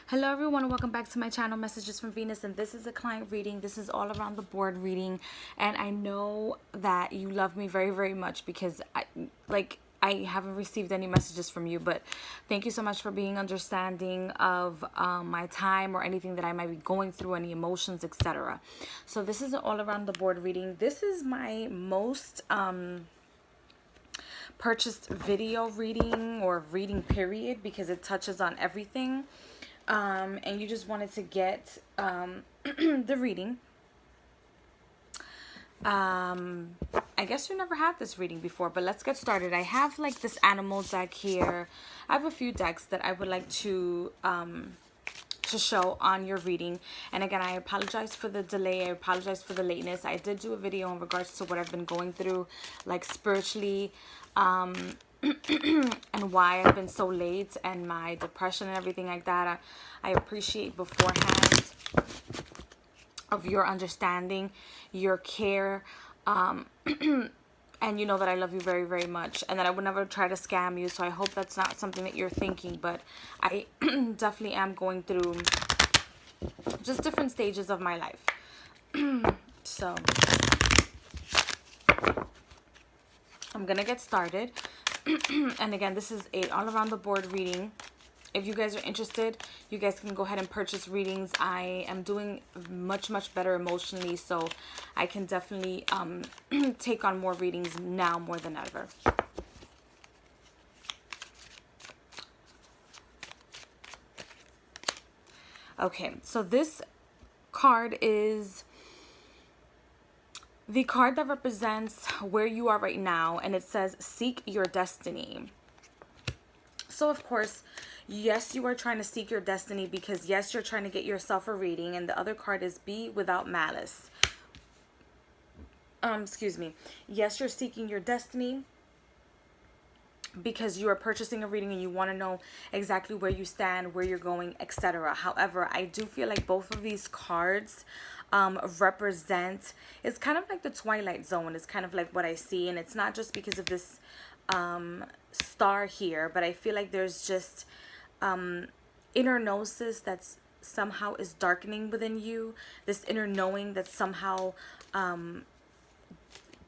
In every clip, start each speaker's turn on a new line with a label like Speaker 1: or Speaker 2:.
Speaker 1: Hello everyone, and welcome back to my channel, Messages from Venus, and this is a client reading. This is all around the board reading, and I know that you love me very, very much because I haven't received any messages from you, but thank you so much for being understanding of my time or anything that I might be going through, any emotions, etc. So this is an all around the board reading. This is my most purchased video reading or reading period because it touches on everything. And you just wanted to get the reading. I guess you never had this reading before, but let's get started. I have like this animal deck here. I have a few decks that I would like to show on your reading. And again, I apologize for the delay. I apologize for the lateness. I did do a video in regards to what I've been going through, like spiritually, and why I've been so late, and my depression and everything like that. I appreciate beforehand of your understanding, your care, and you know that I love you very, very much, and that I would never try to scam you. So I hope that's not something that you're thinking, but I definitely am going through just different stages of my life. So I'm gonna get started. And again, this is a all around the board reading. If you guys are interested, you guys can go ahead and purchase readings. I am doing much better emotionally, so I can definitely take on more readings now more than ever. Okay, so this card is the card that represents where you are right now, and it says seek your destiny. So of course, yes, you are trying to seek your destiny because yes, you're trying to get yourself a reading. And the other card is be without malice. Excuse me. Yes, you're seeking your destiny because you are purchasing a reading and you want to know exactly where you stand, where you're going, etc. However, I do feel like both of these cards represent, it's kind of like the Twilight Zone. It's kind of like what I see, and it's not just because of this star here, but I feel like there's just inner gnosis that's somehow is darkening within you, this inner knowing that's somehow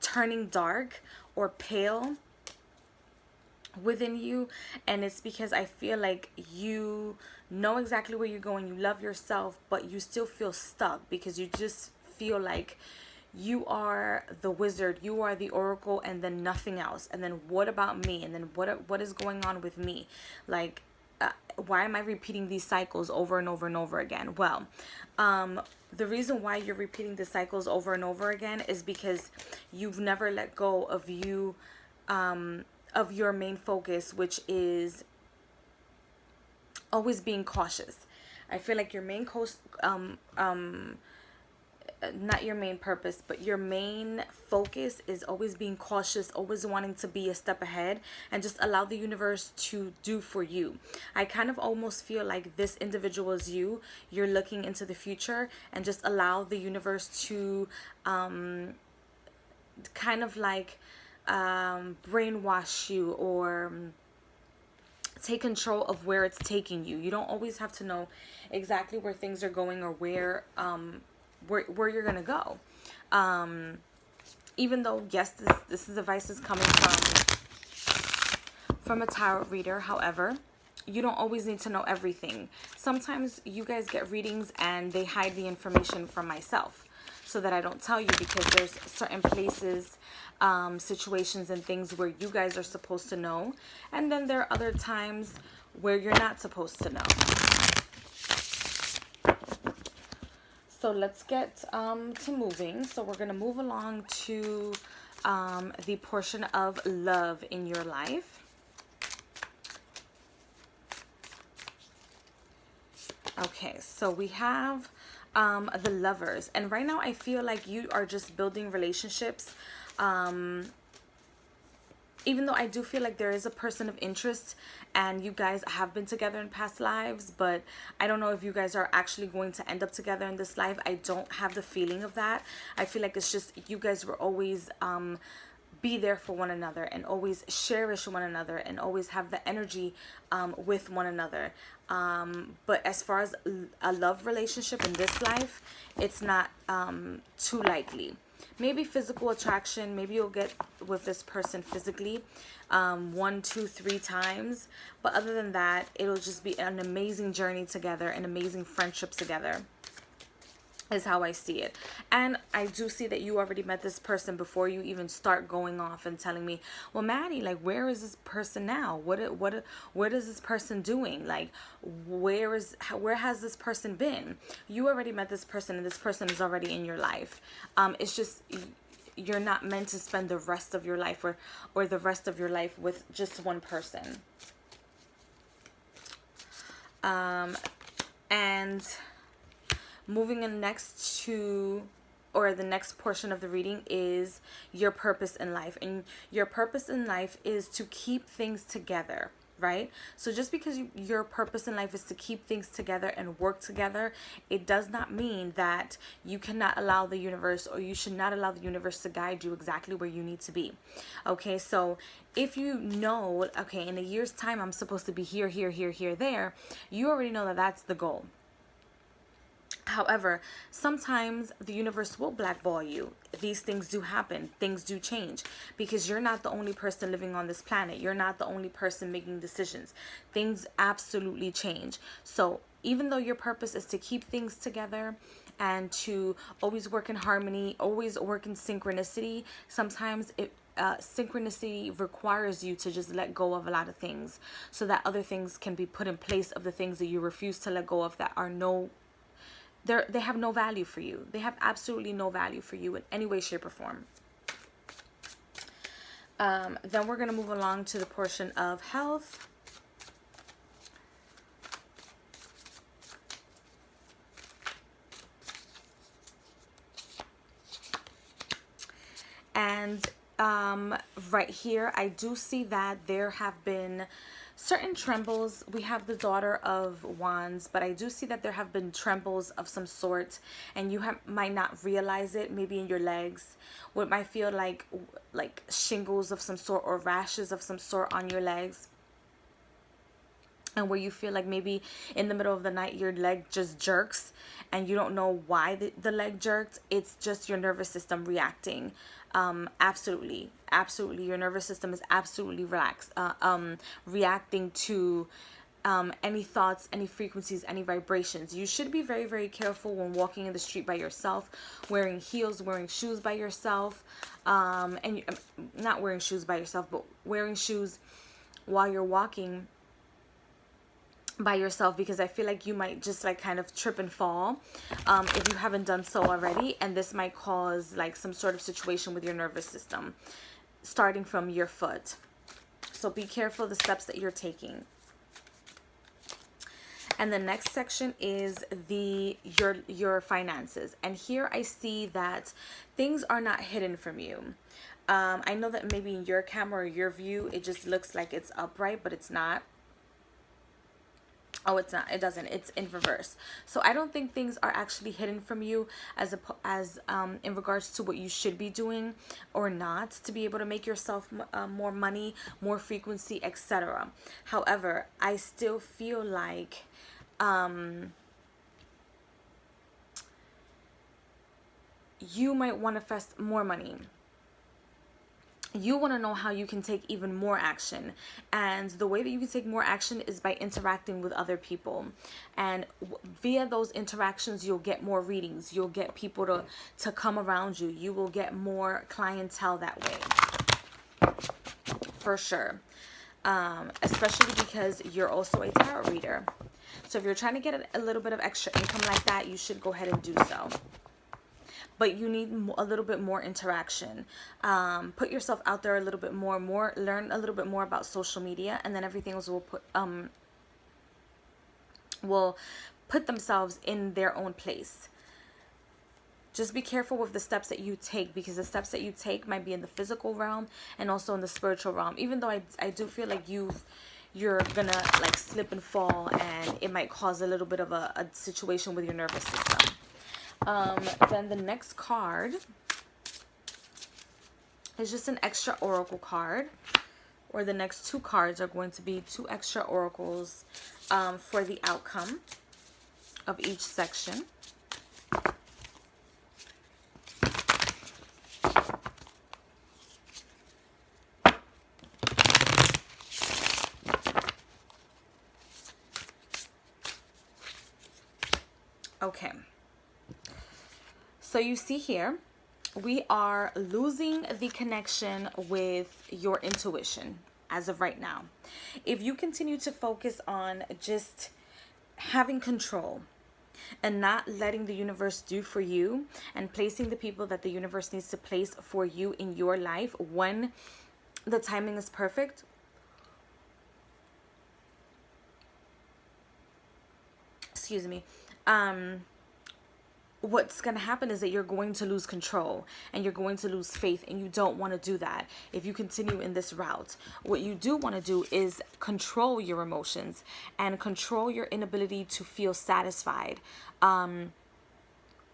Speaker 1: turning dark or pale within you. And it's because I feel like you know exactly where you're going, you love yourself, but you still feel stuck because you just feel like you are the wizard, you are the oracle, and then nothing else. And then what about me? And then what is going on with me? Like why am I repeating these cycles over and over and over again? Well, the reason why you're repeating the cycles over and over again is because you've never let go of you, of your main focus, which is always being cautious. I feel like your main not your main purpose, but your main focus is always being cautious, always wanting to be a step ahead and just allow the universe to do for you. I kind of almost feel like this individual is you. You're looking into the future and just allow the universe to kind of like brainwash you or take control of where it's taking you. You don't always have to know exactly where things are going or where you're gonna go. Even though yes, this advice is coming from a tarot reader. However, you don't always need to know everything. Sometimes you guys get readings and they hide the information from myself so that I don't tell you, because there's certain places, situations and things where you guys are supposed to know, and then there are other times where you're not supposed to know. So let's get to moving. So we're going to move along to the portion of love in your life. Okay, so we have the Lovers. And right now I feel like you are just building relationships. Even though I do feel like there is a person of interest and you guys have been together in past lives, but I don't know if you guys are actually going to end up together in this life. I don't have the feeling of that. I feel like it's just you guys were always be there for one another and always cherish one another and always have the energy with one another. But as far as a love relationship in this life, it's not too likely. Maybe physical attraction, maybe you'll get with this person physically 1, 2, 3 times. But other than that, it'll just be an amazing journey together, an amazing friendship together, is how I see it. And I do see that you already met this person before you even start going off and telling me, well, Maddie, like, where is this person now? What is this person doing? Like, where has this person been? You already met this person, and this person is already in your life. It's just, you're not meant to spend the rest of your life or the rest of your life with just one person. And moving in next to, or the next portion of the reading, is your purpose in life. And your purpose in life is to keep things together, right? So just because your purpose in life is to keep things together and work together, it does not mean that you cannot allow the universe, or you should not allow the universe to guide you exactly where you need to be. Okay, so if you know, okay, in a year's time, I'm supposed to be here, here, here, here, there, you already know that that's the goal. However, sometimes the universe will blackball you. These things do happen. Things do change, because you're not the only person living on this planet. You're not the only person making decisions. Things absolutely change. So even though your purpose is to keep things together and to always work in harmony, always work in synchronicity, sometimes synchronicity requires you to just let go of a lot of things so that other things can be put in place of the things that you refuse to let go of, that are they have no value for you. They have absolutely no value for you in any way, shape, or form. Then we're going to move along to the portion of health. And right here, I do see that there have been certain trembles. We have the Daughter of Wands, but I do see that there have been trembles of some sort, and you might not realize it. Maybe in your legs, what might feel like shingles of some sort, or rashes of some sort on your legs, and where you feel like maybe in the middle of the night your leg just jerks and you don't know why the leg jerked. It's just your nervous system reacting. Absolutely your nervous system is absolutely relaxed, reacting to any thoughts, any frequencies, any vibrations. You should be very, very careful when walking in the street by yourself, wearing heels, wearing shoes by yourself, and not wearing shoes by yourself, but wearing shoes while you're walking by yourself, because I feel like you might just like kind of trip and fall if you haven't done so already, and this might cause like some sort of situation with your nervous system, starting from your foot. So be careful the steps that you're taking. And the next section is your finances, and here I see that things are not hidden from you. I know that maybe in your camera or your view it just looks like it's upright, but it's not. Oh, it's not. It doesn't. It's in reverse. So I don't think things are actually hidden from you as in regards to what you should be doing or not to be able to make yourself more money, more frequency, etc. However, I still feel like you might want to invest more money. You want to know how you can take even more action, and the way that you can take more action is by interacting with other people, and via those interactions you'll get more readings, you'll get people to come around you, you will get more clientele that way, for sure. Especially because you're also a tarot reader, so if you're trying to get a little bit of extra income like that, you should go ahead and do so. But you need a little bit more interaction. Put yourself out there a little bit more, learn a little bit more about social media, and then everything else will put themselves in their own place. Just be careful with the steps that you take, because the steps that you take might be in the physical realm and also in the spiritual realm. Even though I do feel like you're gonna like slip and fall, and it might cause a little bit of a situation with your nervous system. Then the next card is just an extra oracle card, or the next two cards are going to be two extra oracles for the outcome of each section. Okay, so you see here, we are losing the connection with your intuition as of right now. If you continue to focus on just having control and not letting the universe do for you, and placing the people that the universe needs to place for you in your life when the timing is perfect, excuse me, what's going to happen is that you're going to lose control and you're going to lose faith, and you don't want to do that if you continue in this route. What you do want to do is control your emotions and control your inability to feel satisfied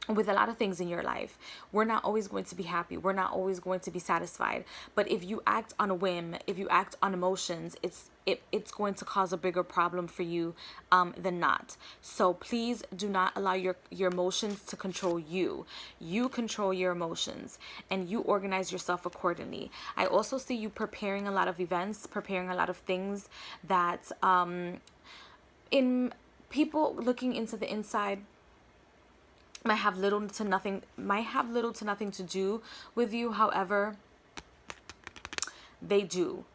Speaker 1: with a lot of things in your life. We're not always going to be happy. We're not always going to be satisfied. But if you act on a whim, if you act on emotions, it's going to cause a bigger problem for you than not. So please do not allow your emotions to control you. You control your emotions and you organize yourself accordingly. I also see you preparing a lot of events, preparing a lot of things that in people looking into the inside might have little to nothing to do with you. However, they do.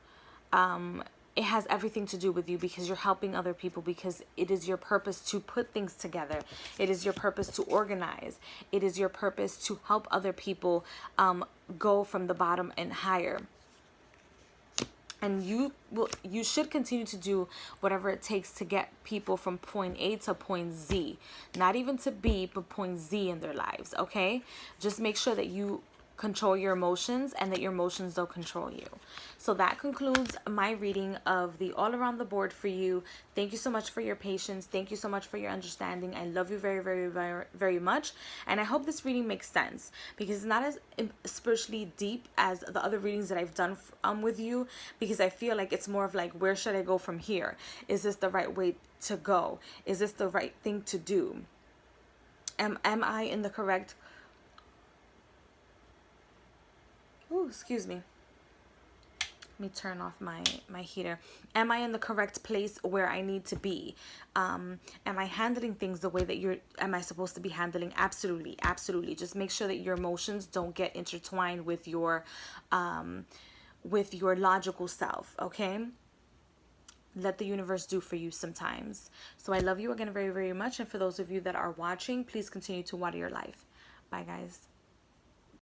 Speaker 1: It has everything to do with you, because you're helping other people, because it is your purpose to put things together. It is your purpose to organize. It is your purpose to help other people go from the bottom and higher. And you should continue to do whatever it takes to get people from point A to point Z. Not even to B, but point Z in their lives, okay? Just make sure that you control your emotions and that your emotions don't control you. So that concludes my reading of the all around the board for you. Thank you so much for your patience. Thank you so much for your understanding. I love you very, very, very, very much. And I hope this reading makes sense, because it's not as spiritually deep as the other readings that I've done with you, because I feel like it's more of like, where should I go from here? Is this the right way to go? Is this the right thing to do? Am I in the correct... Oh, excuse me. Let me turn off my heater. Am I in the correct place where I need to be? Am I handling things the way that am I supposed to be handling? Absolutely, absolutely. Just make sure that your emotions don't get intertwined with your logical self, okay? Let the universe do for you sometimes. So I love you again very, very much. And for those of you that are watching, please continue to water your life. Bye, guys.